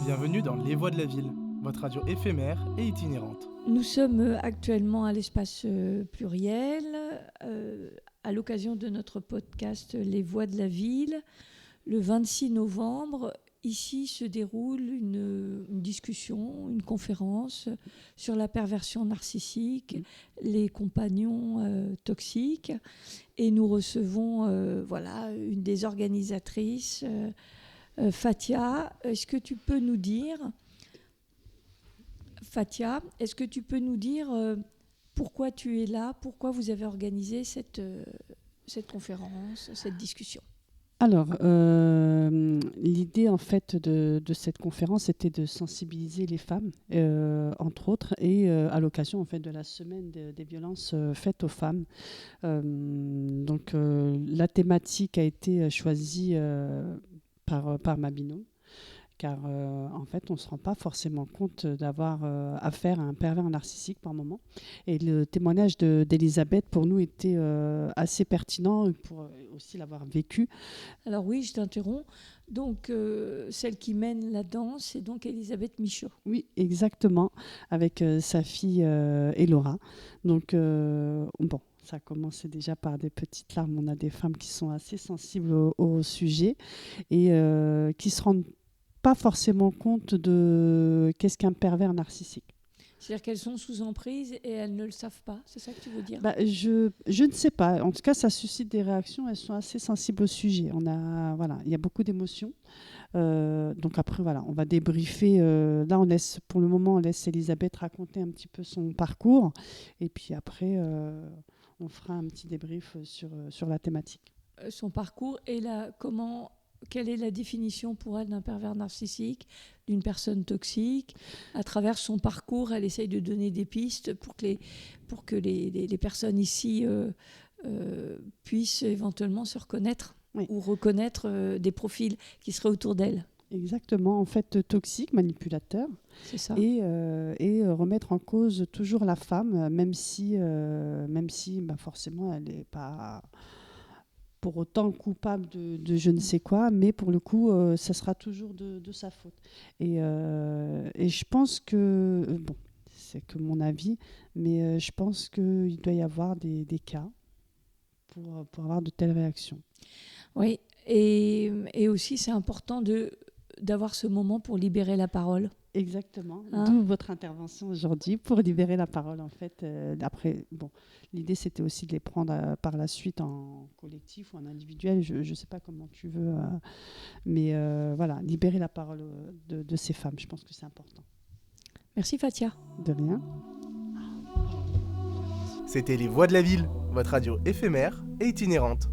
Bienvenue dans Les Voix de la Ville, votre radio éphémère et itinérante. Nous sommes actuellement à l'espace pluriel, à l'occasion de notre podcast Les Voix de la Ville. Le 26 novembre, ici se déroule une discussion, une conférence sur la perversion narcissique, les compagnons toxiques. Et nous recevons une des organisatrices, Fatia. Est-ce que tu peux nous dire... Fatia, est-ce que tu peux nous dire pourquoi tu es là, pourquoi vous avez organisé cette conférence, cette discussion ? Alors, l'idée en fait de cette conférence était de sensibiliser les femmes, entre autres, et à l'occasion en fait de la semaine des violences faites aux femmes. Donc, la thématique a été choisie par ma binôme. Car en fait, on ne se rend pas forcément compte d'avoir affaire à un pervers narcissique par moment. Et le témoignage d'Elisabeth, pour nous, était assez pertinent pour aussi l'avoir vécu. Alors oui, je t'interromps. Donc, celle qui mène la danse, c'est donc Elisabeth Michaud. Oui, exactement, avec sa fille Elora. Donc, bon, ça a commencé déjà par des petites larmes. On a des femmes qui sont assez sensibles au sujet et qui se rendent pas forcément compte de qu'est-ce qu'un pervers narcissique. C'est-à-dire qu'elles sont sous emprise et elles ne le savent pas, c'est ça que tu veux dire ? Je ne sais pas. En tout cas, ça suscite des réactions. Elles sont assez sensibles au sujet. Il y a beaucoup d'émotions. Donc après, on va débriefer. Là, pour le moment, on laisse Elisabeth raconter un petit peu son parcours. Et puis après, on fera un petit débrief sur la thématique. Son parcours et quelle est la définition pour elle d'un pervers narcissique, d'une personne toxique ? À travers son parcours, elle essaye de donner des pistes pour que les personnes ici puissent éventuellement se reconnaître ou reconnaître des profils qui seraient autour d'elle. Exactement, en fait, toxique, manipulateur. C'est ça. Et remettre en cause toujours la femme, même si forcément elle n'est pas... pour autant coupable de je ne sais quoi, mais pour le coup, ça sera toujours de sa faute. Et je pense que, c'est que mon avis, mais je pense qu'il doit y avoir des cas pour avoir de telles réactions. Oui, et aussi c'est important d'avoir ce moment pour libérer la parole. Exactement, d'où votre intervention aujourd'hui pour libérer la parole en fait. L'idée c'était aussi de les prendre par la suite en collectif ou en individuel, je ne sais pas comment tu veux, mais libérer la parole de ces femmes, je pense que c'est important. Merci Fatia. De rien. C'était Les Voix de la Ville, votre radio éphémère et itinérante.